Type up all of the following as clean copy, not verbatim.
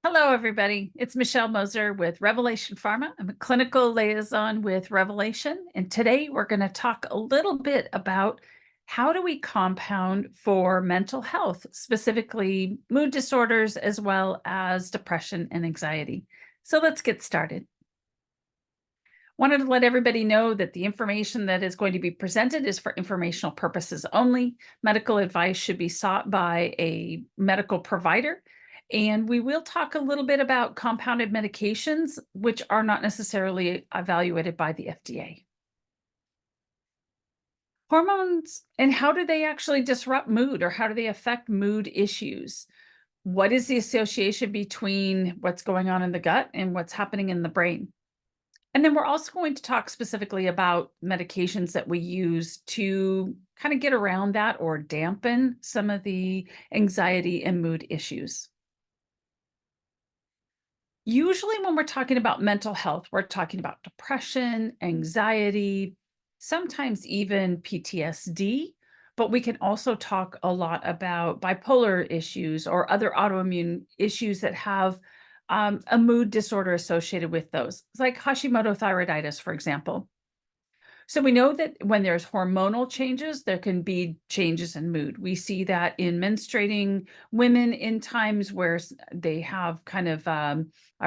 Hello, everybody. It's Michelle Moser with Revelation Pharma. I'm a clinical liaison with Revelation, and today we're going to talk a little bit about how do we compound for mental health, specifically mood disorders, as well as depression and anxiety. So let's get started. Wanted to let everybody know that the information that is going to be presented is for informational purposes only. Medical advice should be sought by a medical provider. And we will talk a little bit about compounded medications, which are not necessarily evaluated by the FDA. Hormones, and how do they actually disrupt mood, or how do they affect mood issues? What is the association between what's going on in the gut and what's happening in the brain? And then we're also going to talk specifically about medications that we use to kind of get around that or dampen some of the anxiety and mood issues. Usually, when we're talking about mental health, we're talking about depression, anxiety, sometimes even PTSD, but we can also talk a lot about bipolar issues or other autoimmune issues that have a mood disorder associated with those, like Hashimoto thyroiditis, for example. So we know that when there's hormonal changes, there can be changes in mood. We see that in menstruating women in times where they have kind of a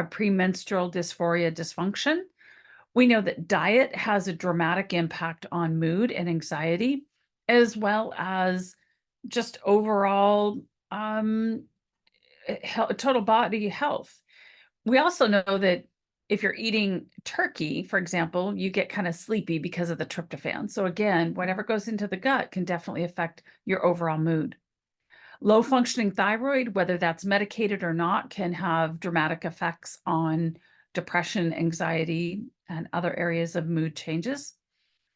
premenstrual dysphoria dysfunction. We know that diet has a dramatic impact on mood and anxiety, as well as just overall total body health. We also know that if you're eating turkey, for example, you get kind of sleepy because of the tryptophan. So again, whatever goes into the gut can definitely affect your overall mood. Low functioning thyroid, whether that's medicated or not, can have dramatic effects on depression, anxiety, and other areas of mood changes.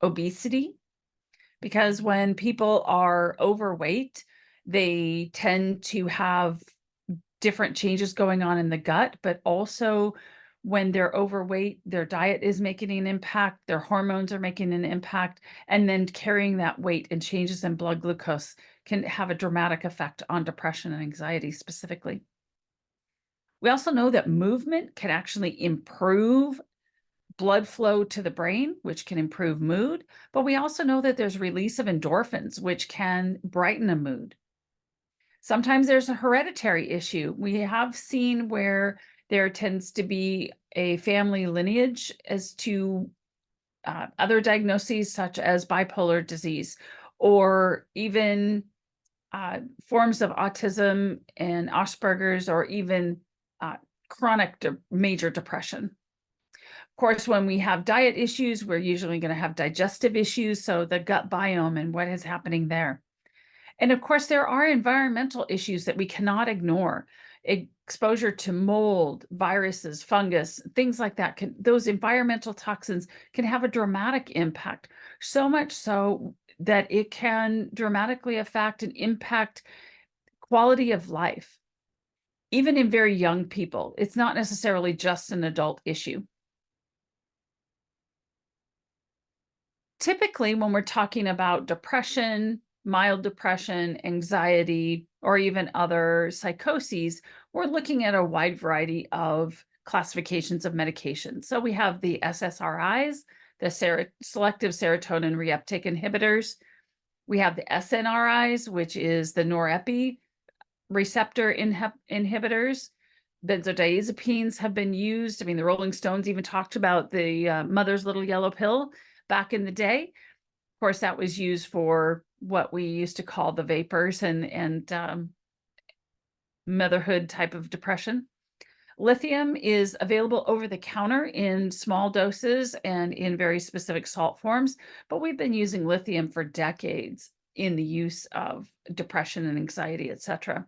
Obesity, because when people are overweight, they tend to have different changes going on in the gut, but also when they're overweight, their diet is making an impact, their hormones are making an impact, and then carrying that weight and changes in blood glucose can have a dramatic effect on depression and anxiety specifically. We also know that movement can actually improve blood flow to the brain, which can improve mood, but we also know that there's release of endorphins, which can brighten a mood. Sometimes there's a hereditary issue. We have seen where there tends to be a family lineage as to other diagnoses such as bipolar disease or even forms of autism and Asperger's or even chronic major depression. Of course, when we have diet issues, we're usually going to have digestive issues, so the gut biome and what is happening there. And of course, there are environmental issues that we cannot ignore. Exposure to mold, viruses, fungus, things like that. Those environmental toxins can have a dramatic impact, so much so that it can dramatically affect and impact quality of life, even in very young people. It's not necessarily just an adult issue. Typically, when we're talking about depression, mild depression, anxiety, or even other psychoses, we're looking at a wide variety of classifications of medications. So we have the SSRIs, the selective serotonin reuptake inhibitors. We have the SNRIs, which is the norepi receptor inhibitors. Benzodiazepines have been used. I mean, the Rolling Stones even talked about the mother's little yellow pill back in the day. Of course, that was used for what we used to call the vapors and motherhood type of depression. Lithium is available over the counter in small doses and in very specific salt forms, but we've been using lithium for decades in the use of depression and anxiety, etc.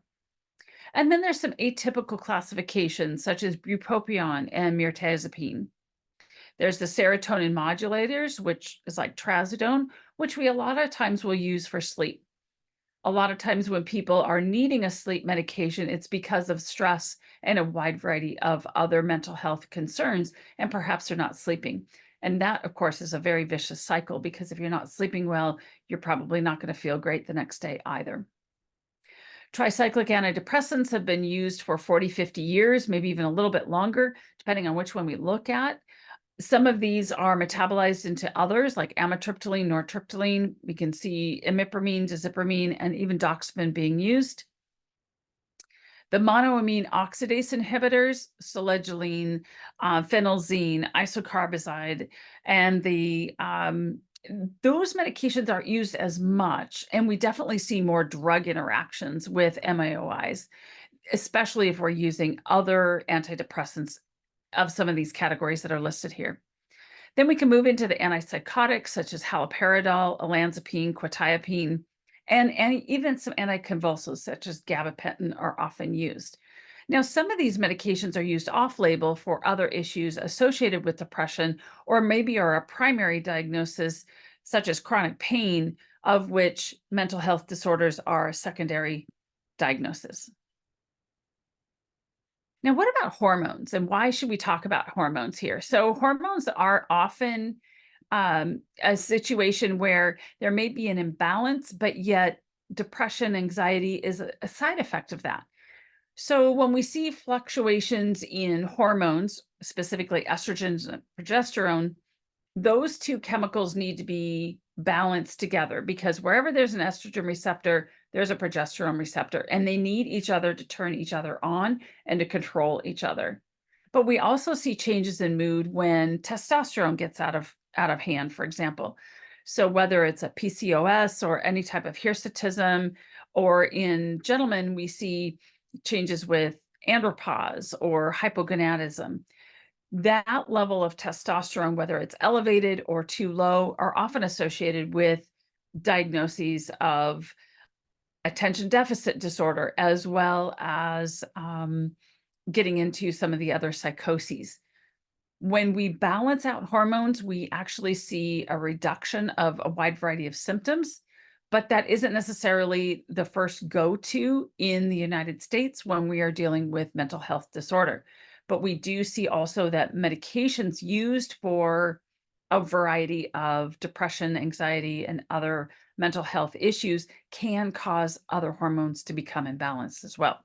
And then there's some atypical classifications such as bupropion and mirtazapine. There's the serotonin modulators, which is like trazodone, which we a lot of times will use for sleep. A lot of times when people are needing a sleep medication, it's because of stress and a wide variety of other mental health concerns, and perhaps they're not sleeping. And that, of course, is a very vicious cycle because if you're not sleeping well, you're probably not going to feel great the next day either. Tricyclic antidepressants have been used for 40, 50 years, maybe even a little bit longer, depending on which one we look at. Some of these are metabolized into others, like amitriptyline, nortriptyline. We can see imipramine, dizipramine, and even doxepin being used. The monoamine oxidase inhibitors, selegiline, phenelzine, isocarbazide, and those medications aren't used as much, and we definitely see more drug interactions with MAOIs, especially if we're using other antidepressants of some of these categories that are listed here. Then we can move into the antipsychotics such as haloperidol, olanzapine, quetiapine, and even some anticonvulsants such as gabapentin are often used. Now, some of these medications are used off-label for other issues associated with depression, or maybe are a primary diagnosis such as chronic pain, of which mental health disorders are a secondary diagnosis. Now, what about hormones, and why should we talk about hormones here? So hormones are often a situation where there may be an imbalance, but yet depression, anxiety is a side effect of that. So when we see fluctuations in hormones, specifically estrogens and progesterone, those two chemicals need to be balanced together, because wherever there's an estrogen receptor, there's a progesterone receptor, and they need each other to turn each other on and to control each other. But we also see changes in mood when testosterone gets out of hand, for example. So whether it's a PCOS or any type of hirsutism, or in gentlemen, we see changes with andropause or hypogonadism. That level of testosterone, whether it's elevated or too low, are often associated with diagnoses of attention deficit disorder, as well as getting into some of the other psychoses. When we balance out hormones, we actually see a reduction of a wide variety of symptoms, but that isn't necessarily the first go-to in the United States when we are dealing with mental health disorder. But we do see also that medications used for a variety of depression, anxiety, and other mental health issues can cause other hormones to become imbalanced as well.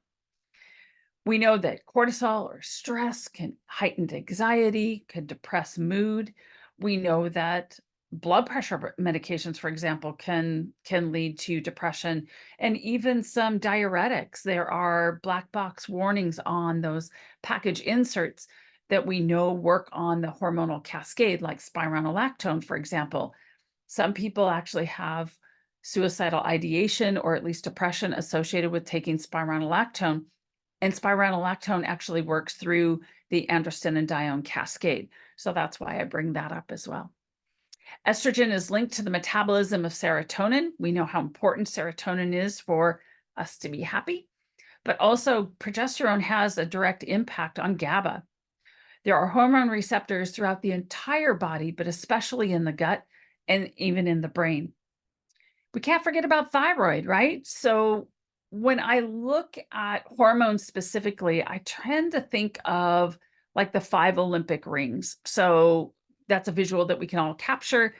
We know that cortisol or stress can heighten anxiety, can depress mood. We know that blood pressure medications, for example, can lead to depression, and even some diuretics. There are black box warnings on those package inserts that we know work on the hormonal cascade, like spironolactone, for example. Some people actually have suicidal ideation or at least depression associated with taking spironolactone, and spironolactone actually works through the androstenedione cascade. So that's why I bring that up as well. Estrogen is linked to the metabolism of serotonin. We know how important serotonin is for us to be happy, but also progesterone has a direct impact on GABA. There are hormone receptors throughout the entire body, but especially in the gut and even in the brain. We can't forget about thyroid, right? So when I look at hormones specifically, I tend to think of like the 5 Olympic rings. So that's a visual that we can all capture.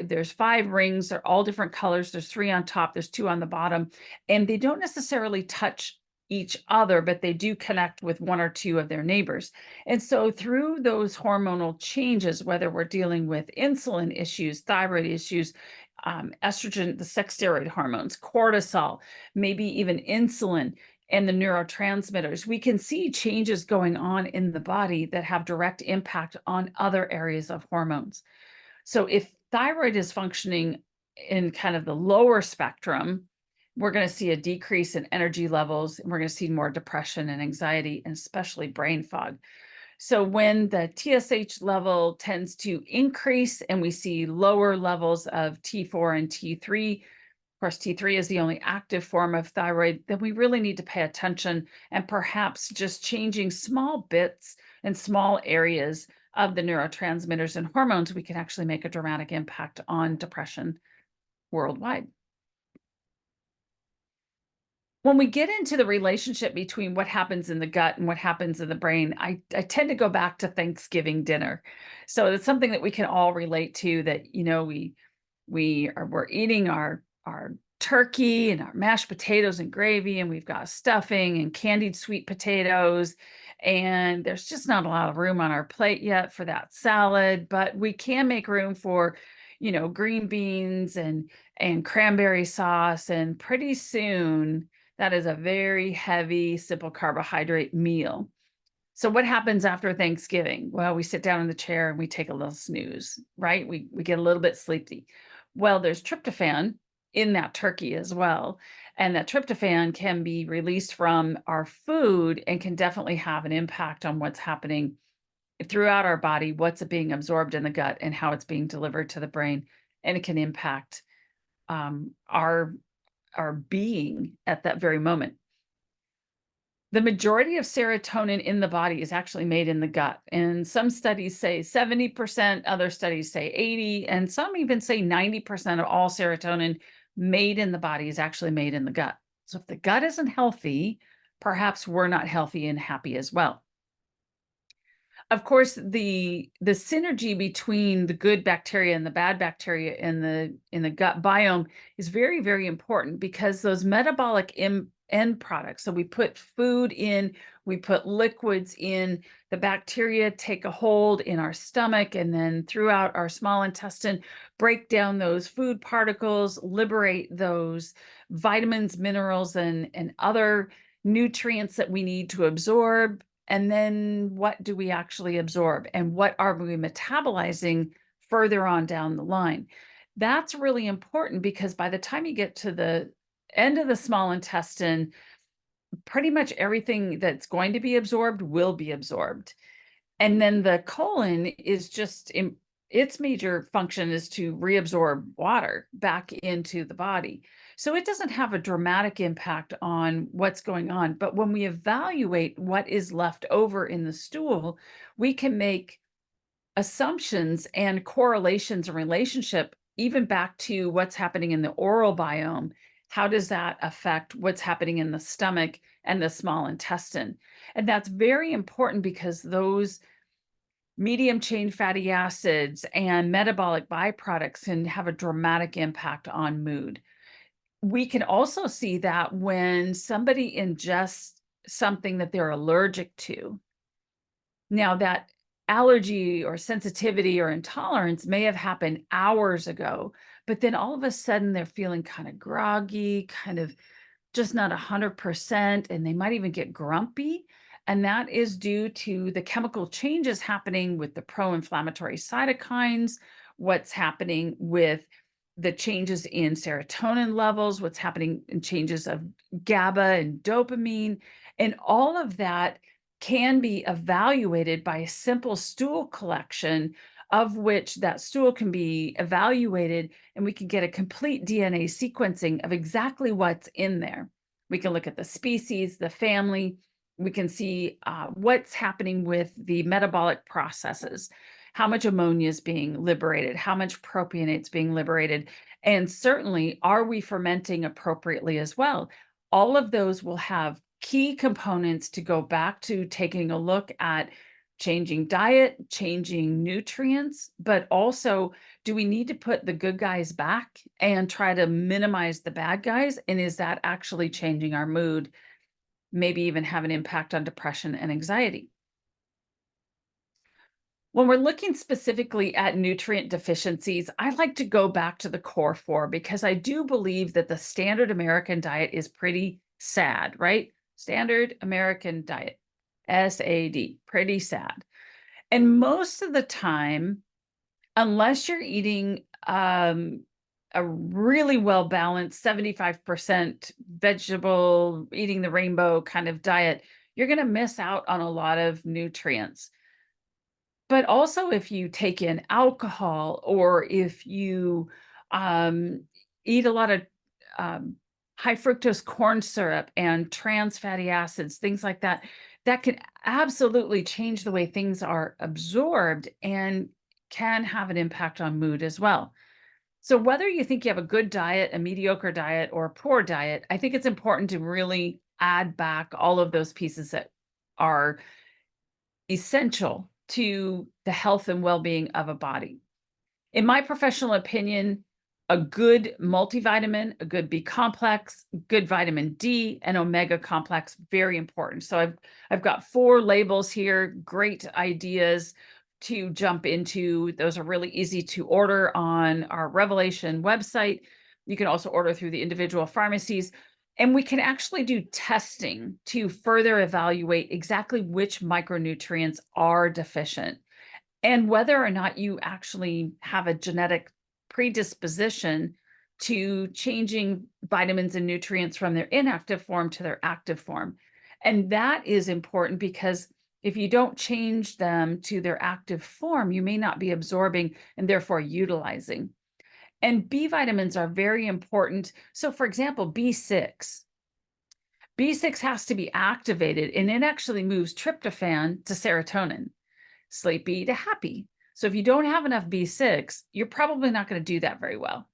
There's 5 rings, they're all different colors. There's 3 on top, there's 2 on the bottom, and they don't necessarily touch each other, but they do connect with 1 or 2 of their neighbors. And so through those hormonal changes, whether we're dealing with insulin issues, thyroid issues, estrogen, the sex steroid hormones, cortisol, maybe even insulin, and the neurotransmitters, we can see changes going on in the body that have direct impact on other areas of hormones. So if thyroid is functioning in kind of the lower spectrum, we're going to see a decrease in energy levels, and we're going to see more depression and anxiety, and especially brain fog. So when the TSH level tends to increase and we see lower levels of T4 and T3, of course, T3 is the only active form of thyroid, then we really need to pay attention, and perhaps just changing small bits and small areas of the neurotransmitters and hormones, we can actually make a dramatic impact on depression worldwide. When we get into the relationship between what happens in the gut and what happens in the brain, I tend to go back to Thanksgiving dinner. So it's something that we can all relate to, that, we're eating our turkey and our mashed potatoes and gravy, and we've got stuffing and candied sweet potatoes, and there's just not a lot of room on our plate yet for that salad, but we can make room for, green beans and cranberry sauce, and pretty soon that is a very heavy, simple carbohydrate meal. So what happens after Thanksgiving? Well, we sit down in the chair and we take a little snooze, right? We get a little bit sleepy. Well, there's tryptophan in that turkey as well. And that tryptophan can be released from our food and can definitely have an impact on what's happening throughout our body, what's being absorbed in the gut and how it's being delivered to the brain. And it can impact our being at that very moment. The majority of serotonin in the body is actually made in the gut. And some studies say 70%, other studies say 80, and some even say 90% of all serotonin made in the body is actually made in the gut. So if the gut isn't healthy, perhaps we're not healthy and happy as well. Of course, the synergy between the good bacteria and the bad bacteria in the gut biome is very, very important, because those metabolic end products, so we put food in, we put liquids in, the bacteria take a hold in our stomach and then throughout our small intestine, break down those food particles, liberate those vitamins, minerals, and other nutrients that we need to absorb. And then what do we actually absorb? And what are we metabolizing further on down the line? That's really important, because by the time you get to the end of the small intestine, pretty much everything that's going to be absorbed will be absorbed. And then the colon is just its major function is to reabsorb water back into the body. So it doesn't have a dramatic impact on what's going on. But when we evaluate what is left over in the stool, we can make assumptions and correlations and relationship even back to what's happening in the oral biome. How does that affect what's happening in the stomach and the small intestine? And that's very important, because those medium chain fatty acids and metabolic byproducts can have a dramatic impact on mood. We can also see that when somebody ingests something that they're allergic to. Now, that allergy or sensitivity or intolerance may have happened hours ago, but then all of a sudden they're feeling kind of groggy, kind of just not 100%, and they might even get grumpy. And that is due to the chemical changes happening with the pro-inflammatory cytokines, what's happening with the changes in serotonin levels, what's happening in changes of GABA and dopamine. And all of that can be evaluated by a simple stool collection, of which that stool can be evaluated and we can get a complete DNA sequencing of exactly what's in there. We can look at the species, the family. We can see what's happening with the metabolic processes, how much ammonia is being liberated, how much propionate is being liberated, and certainly, are we fermenting appropriately as well? All of those will have key components to go back to taking a look at changing diet, changing nutrients, but also, do we need to put the good guys back and try to minimize the bad guys? And is that actually changing our mood? Maybe even have an impact on depression and anxiety. When we're looking specifically at nutrient deficiencies, I like to go back to the core four, because I do believe that the standard American diet is pretty sad, right? Standard American diet, SAD, pretty sad. And most of the time, unless you're eating a really well balanced 75% vegetable, eating the rainbow kind of diet, you're going to miss out on a lot of nutrients. But also, if you take in alcohol, or if you um, eat a lot of um, high fructose corn syrup and trans fatty acids, things like that, that can absolutely change the way things are absorbed and can have an impact on mood as well. So whether you think you have a good diet, a mediocre diet, or a poor diet, I think it's important to really add back all of those pieces that are essential to the health and well-being of a body. In my professional opinion, a good multivitamin, a good B complex, good vitamin D, and omega complex, very important. So I've got 4 labels here, great ideas to jump into. Those are really easy to order on our Revelation website. You can also order through the individual pharmacies. And we can actually do testing to further evaluate exactly which micronutrients are deficient and whether or not you actually have a genetic predisposition to changing vitamins and nutrients from their inactive form to their active form. And that is important because if you don't change them to their active form, you may not be absorbing and therefore utilizing. And B vitamins are very important. So, for example, B6. B6 has to be activated and it actually moves tryptophan to serotonin, sleepy to happy. So if you don't have enough B6, you're probably not going to do that very well.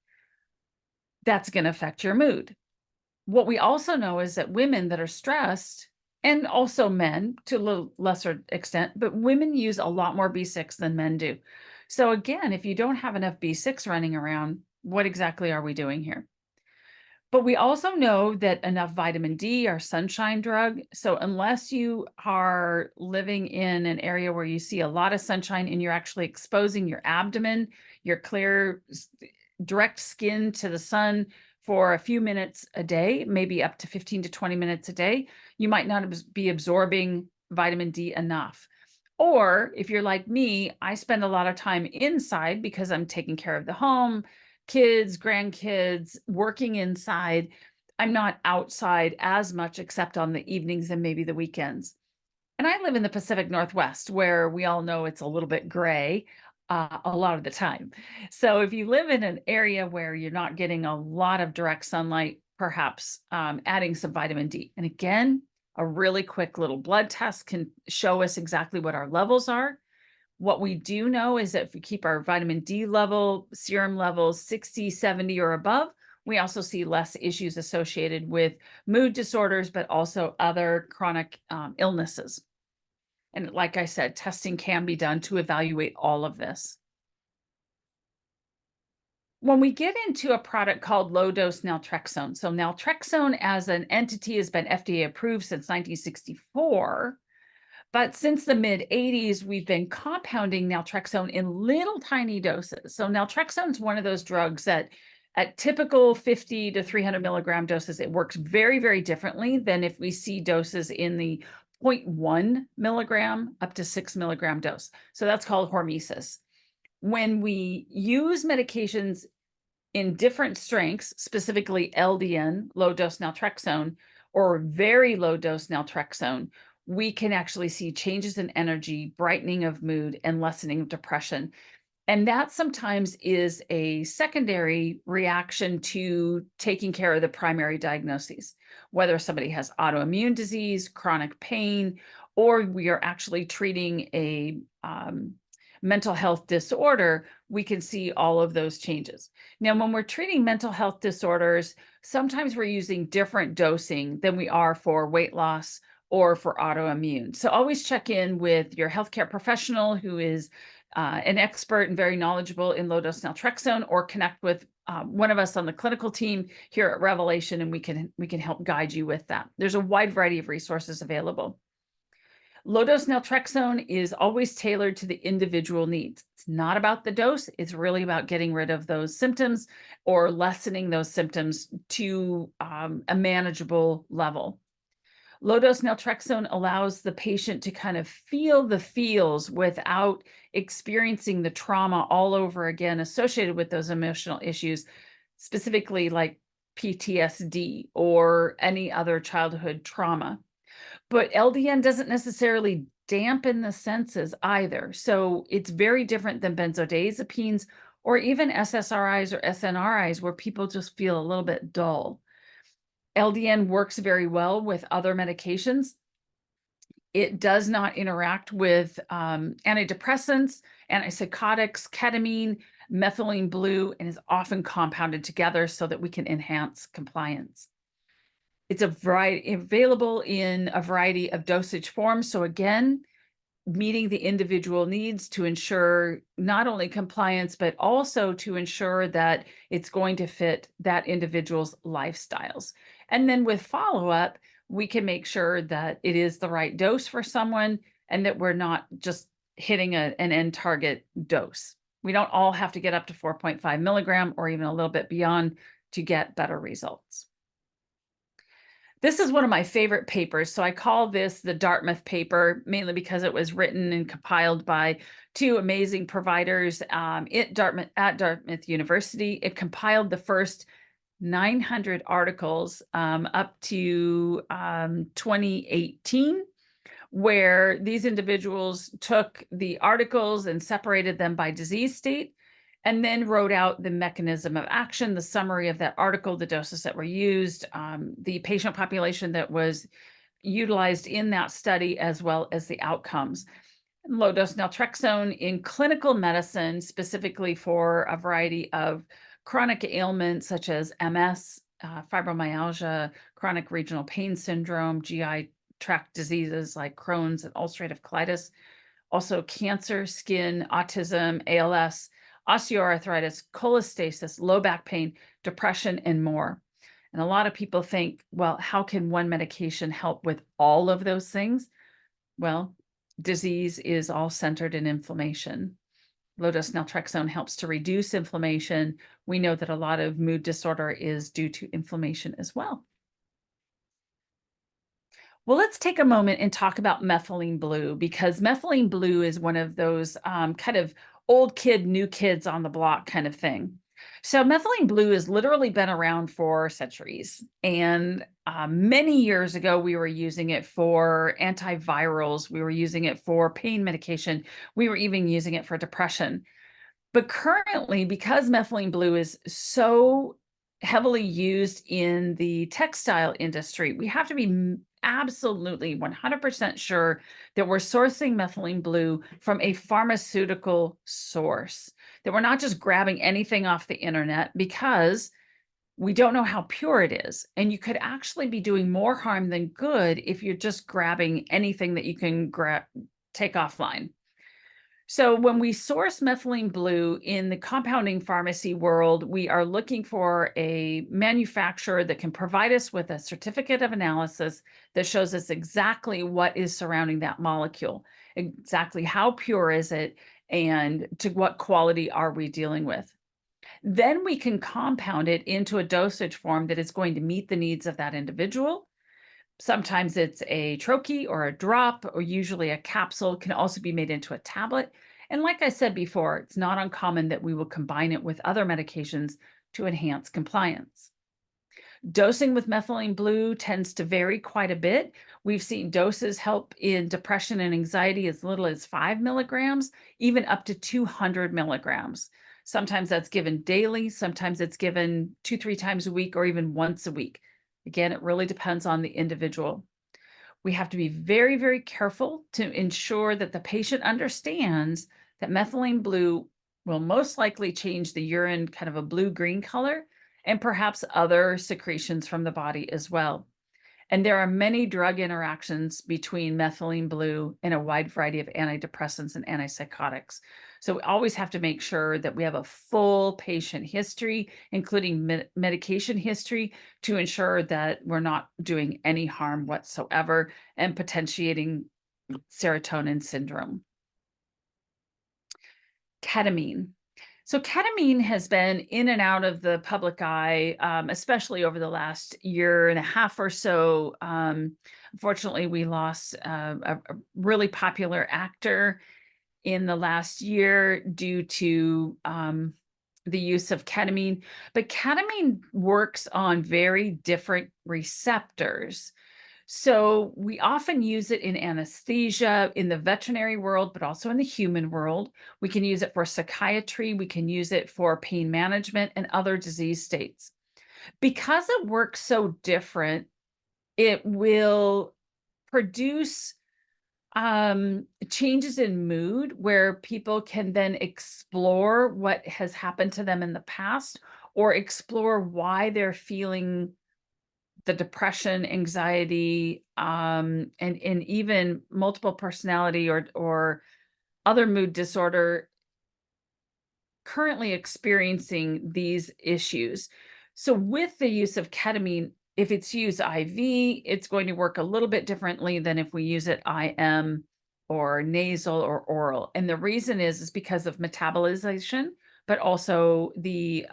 That's going to affect your mood. What we also know is that women that are stressed, and also men to a little lesser extent, but women use a lot more B6 than men do. So again, if you don't have enough B6 running around, what exactly are we doing here? But we also know that enough vitamin D, our sunshine drug, so unless you are living in an area where you see a lot of sunshine and you're actually exposing your abdomen, your clear, direct skin to the sun for a few minutes a day, maybe up to 15 to 20 minutes a day, you might not be absorbing vitamin D enough. Or if you're like me, I spend a lot of time inside because I'm taking care of the home, kids, grandkids, working inside. I'm not outside as much except on the evenings and maybe the weekends. And I live in the Pacific Northwest where we all know it's a little bit gray a lot of the time. So if you live in an area where you're not getting a lot of direct sunlight, perhaps adding some vitamin D. And again, a really quick little blood test can show us exactly what our levels are. What we do know is that if we keep our vitamin D level, serum levels 60, 70 or above, we also see less issues associated with mood disorders, but also other chronic illnesses. And like I said, testing can be done to evaluate all of this. When we get into a product called low-dose naltrexone, so naltrexone as an entity has been FDA approved since 1964. But since the mid 80s, we've been compounding naltrexone in little tiny doses. So naltrexone is one of those drugs that at typical 50 to 300 milligram doses, it works very, very differently than if we see doses in the 0.1 milligram up to 6 milligram dose. So that's called hormesis. When we use medications in different strengths, specifically LDN, low dose naltrexone, or very low dose naltrexone, we can actually see changes in energy, brightening of mood, and lessening of depression. And that sometimes is a secondary reaction to taking care of the primary diagnoses, whether somebody has autoimmune disease, chronic pain, or we are actually treating a mental health disorder, we can see all of those changes. Now, when we're treating mental health disorders, sometimes we're using different dosing than we are for weight loss or for autoimmune. So always check in with your healthcare professional who is an expert and very knowledgeable in low-dose naltrexone, or connect with one of us on the clinical team here at Revelation, and we can help guide you with that. There's a wide variety of resources available. Low-dose naltrexone is always tailored to the individual needs. It's not about the dose. It's really about getting rid of those symptoms or lessening those symptoms to a manageable level. Low-dose naltrexone allows the patient to kind of feel the feels without experiencing the trauma all over again associated with those emotional issues, specifically like PTSD or any other childhood trauma. But LDN doesn't necessarily dampen the senses either. So it's very different than benzodiazepines or even SSRIs or SNRIs, where people just feel a little bit dull. LDN works very well with other medications. It does not interact with antidepressants, antipsychotics, ketamine, methylene blue, and is often compounded together so that we can enhance compliance. It's available in a variety of dosage forms. So again, meeting the individual needs to ensure not only compliance, but also to ensure that it's going to fit that individual's lifestyles. And then with follow-up, we can make sure that it is the right dose for someone and that we're not just hitting an end target dose. We don't all have to get up to 4.5 milligram or even a little bit beyond to get better results. This is one of my favorite papers. So I call this the Dartmouth paper, mainly because it was written and compiled by two amazing providers at Dartmouth University. It compiled the first 900 articles up to 2018, where these individuals took the articles and separated them by disease state, and then wrote out the mechanism of action, the summary of that article, the doses that were used, the patient population that was utilized in that study, as well as the outcomes. Low dose naltrexone in clinical medicine, specifically for a variety of chronic ailments such as MS, fibromyalgia, chronic regional pain syndrome, GI tract diseases like Crohn's and ulcerative colitis, also cancer, skin, autism, ALS, osteoarthritis, cholestasis, low back pain, depression, and more. And a lot of people think, well, how can one medication help with all of those things? Well, disease is all centered in inflammation. Low-dose naltrexone helps to reduce inflammation. We know that a lot of mood disorder is due to inflammation as well. Well, let's take a moment and talk about methylene blue, because methylene blue is one of those kind of old kid, new kids on the block kind of thing. So methylene blue has literally been around for centuries. And many years ago, we were using it for antivirals. We were using it for pain medication. We were even using it for depression. But currently, because methylene blue is so heavily used in the textile industry, we have to be absolutely 100% sure that we're sourcing methylene blue from a pharmaceutical source, that we're not just grabbing anything off the internet, because we don't know how pure it is. And you could actually be doing more harm than good if you're just grabbing anything that you can take offline. So when we source methylene blue in the compounding pharmacy world, we are looking for a manufacturer that can provide us with a certificate of analysis that shows us exactly what is surrounding that molecule, exactly how pure is it, and to what quality are we dealing with. Then we can compound it into a dosage form that is going to meet the needs of that individual. Sometimes it's a troche or a drop, or usually a capsule. Can also be made into a tablet. And like I said before, it's not uncommon that we will combine it with other medications to enhance compliance. Dosing with methylene blue tends to vary quite a bit. We've seen doses help in depression and anxiety as little as 5 milligrams, even up to 200 milligrams. Sometimes that's given daily, sometimes it's given 2-3 times a week, or even once a week. Again, it really depends on the individual. We have to be very, very careful to ensure that the patient understands that methylene blue will most likely change the urine kind of a blue-green color, and perhaps other secretions from the body as well. And there are many drug interactions between methylene blue and a wide variety of antidepressants and antipsychotics. So we always have to make sure that we have a full patient history, including medication history, to ensure that we're not doing any harm whatsoever and potentiating serotonin syndrome. Ketamine. So ketamine has been in and out of the public eye, especially over the last year and a half or so. Unfortunately, we lost a really popular actor in the last year due to the use of ketamine. But ketamine works on very different receptors. So we often use it in anesthesia in the veterinary world, but also in the human world. We can use it for psychiatry. We can use it for pain management and other disease states. Because it works so different, it will produce changes in mood where people can then explore what has happened to them in the past, or explore why they're feeling the depression, anxiety, and even multiple personality or other mood disorder currently experiencing these issues. So with the use of ketamine, if it's used IV, it's going to work a little bit differently than if we use it IM or nasal or oral. And the reason is because of metabolization, but also the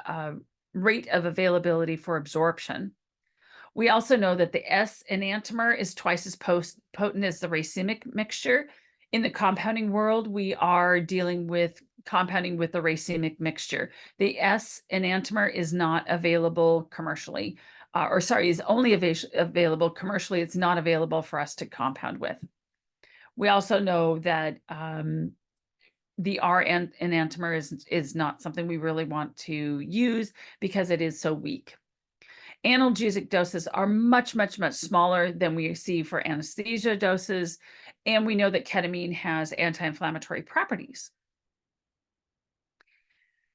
rate of availability for absorption. We also know that the S enantiomer is twice as potent as the racemic mixture. In the compounding world, we are dealing with compounding with the racemic mixture. The S enantiomer is not available commercially, is only available commercially. It's not available for us to compound with. We also know that the R enantiomer is not something we really want to use because it is so weak. Analgesic doses are much, much, much smaller than we see for anesthesia doses. And we know that ketamine has anti-inflammatory properties.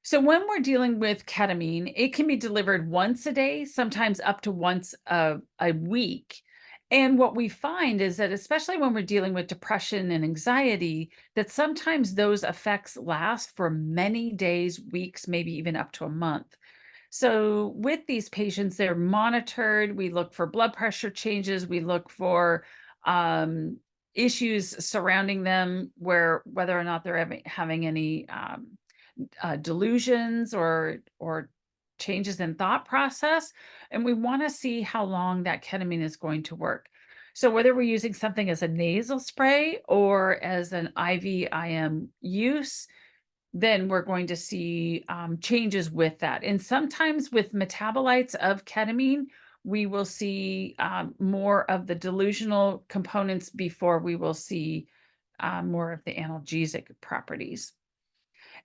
So when we're dealing with ketamine, it can be delivered once a day, sometimes up to once a week. And what we find is that, especially when we're dealing with depression and anxiety, that sometimes those effects last for many days, weeks, maybe even up to a month. So with these patients, they're monitored. We look for blood pressure changes. We look for issues surrounding them, whether or not they're having any delusions or changes in thought process. And we want to see how long that ketamine is going to work. So whether we're using something as a nasal spray or as an IV-IM use, then we're going to see changes with that. And sometimes with metabolites of ketamine, we will see more of the delusional components before we will see more of the analgesic properties.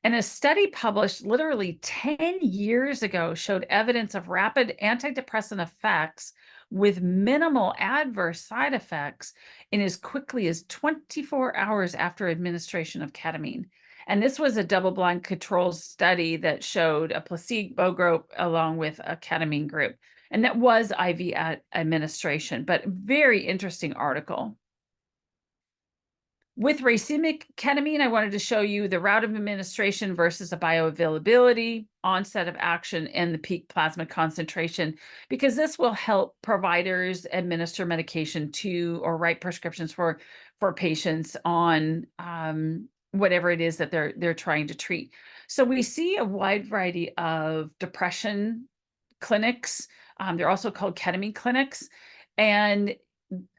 And a study published literally 10 years ago showed evidence of rapid antidepressant effects with minimal adverse side effects in as quickly as 24 hours after administration of ketamine. And this was a double-blind control study that showed a placebo group along with a ketamine group. And that was IV administration, but very interesting article. With racemic ketamine, I wanted to show you the route of administration versus the bioavailability, onset of action, and the peak plasma concentration, because this will help providers administer medication to or write prescriptions for patients on whatever it is that they're trying to treat. So we see a wide variety of depression clinics. They're also called ketamine clinics, and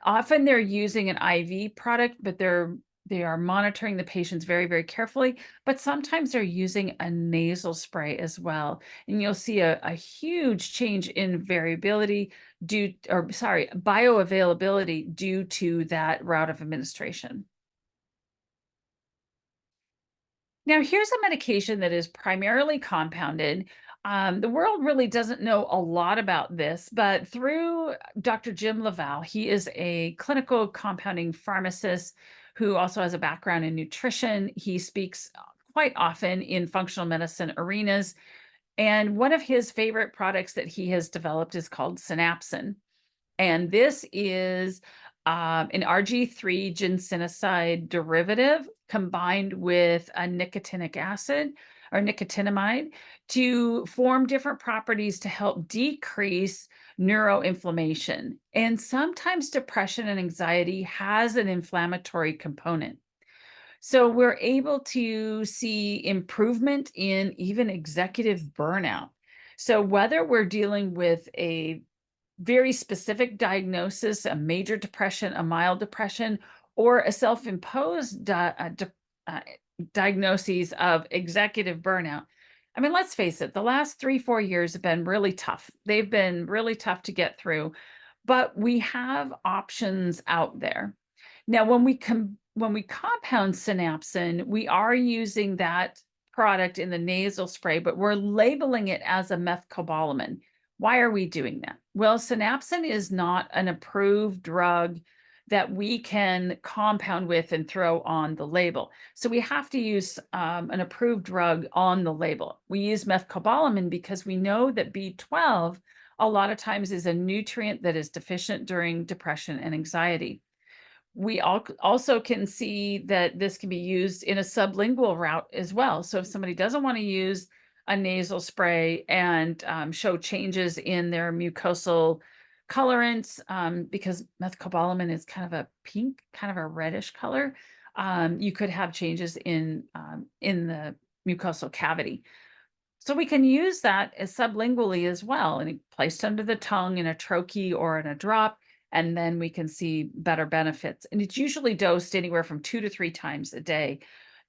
often they're using an IV product, but they are monitoring the patients very, very carefully. But sometimes they're using a nasal spray as well. And you'll see a huge change in bioavailability due to that route of administration. Now, here's a medication that is primarily compounded. The world really doesn't know a lot about this, but through Dr. Jim Laval, he is a clinical compounding pharmacist who also has a background in nutrition. He speaks quite often in functional medicine arenas. And one of his favorite products that he has developed is called synapsin. And this is an RG3 ginsenoside derivative combined with a nicotinic acid or nicotinamide to form different properties to help decrease neuroinflammation. And sometimes depression and anxiety has an inflammatory component. So we're able to see improvement in even executive burnout. So whether we're dealing with a very specific diagnosis, a major depression, a mild depression, or a self-imposed diagnoses of executive burnout. I mean, let's face it, the last 3-4 years have been really tough. They've been really tough to get through, but we have options out there. Now, when we compound synapsin, we are using that product in the nasal spray, but we're labeling it as a methcobalamin. Why are we doing that? Well, synapsin is not an approved drug that we can compound with and throw on the label. So we have to use an approved drug on the label. We use methcobalamin because we know that B12 a lot of times is a nutrient that is deficient during depression and anxiety. We also can see that this can be used in a sublingual route as well. So if somebody doesn't want to use a nasal spray and show changes in their mucosal colorants, because methcobalamin is kind of a pink, kind of a reddish color, you could have changes in the mucosal cavity. So we can use that as sublingually as well, and placed under the tongue in a troche or in a drop, and then we can see better benefits. And it's usually dosed anywhere from 2 to 3 times a day,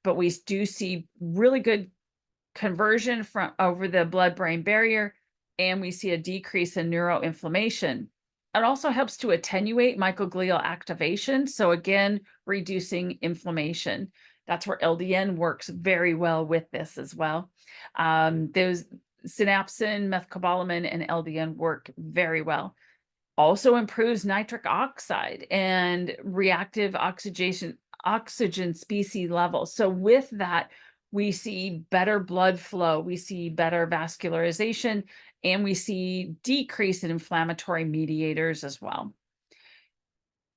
but we do see really good conversion from over the blood-brain barrier, and we see a decrease in neuroinflammation. It also helps to attenuate microglial activation, so again, reducing inflammation. That's where LDN works very well with this as well. Those synapsin, methcobalamin, and LDN work very well. Also improves nitric oxide and reactive oxygen species levels. So with that, we see better blood flow, we see better vascularization, and we see decrease in inflammatory mediators as well.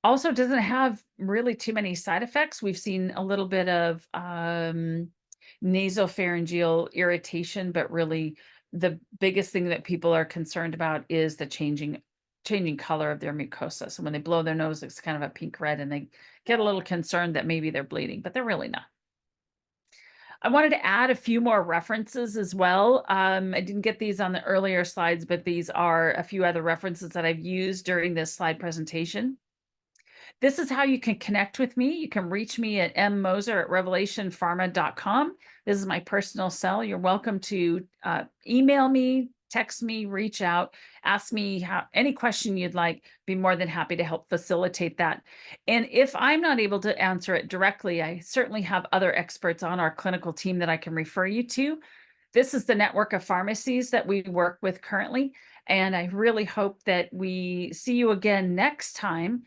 Also doesn't have really too many side effects. We've seen a little bit of nasopharyngeal irritation, but really the biggest thing that people are concerned about is the changing color of their mucosa. So when they blow their nose, it's kind of a pink red, and they get a little concerned that maybe they're bleeding, but they're really not. I wanted to add a few more references as well. I didn't get these on the earlier slides, but these are a few other references that I've used during this slide presentation. This is how you can connect with me. You can reach me at mmoser@revelationpharma.com. This is my personal cell. You're welcome to email me, text me, reach out, ask me any question you'd like. Be more than happy to help facilitate that. And if I'm not able to answer it directly, I certainly have other experts on our clinical team that I can refer you to. This is the network of pharmacies that we work with currently. And I really hope that we see you again next time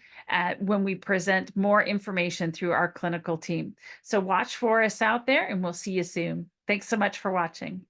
when we present more information through our clinical team. So watch for us out there, and we'll see you soon. Thanks so much for watching.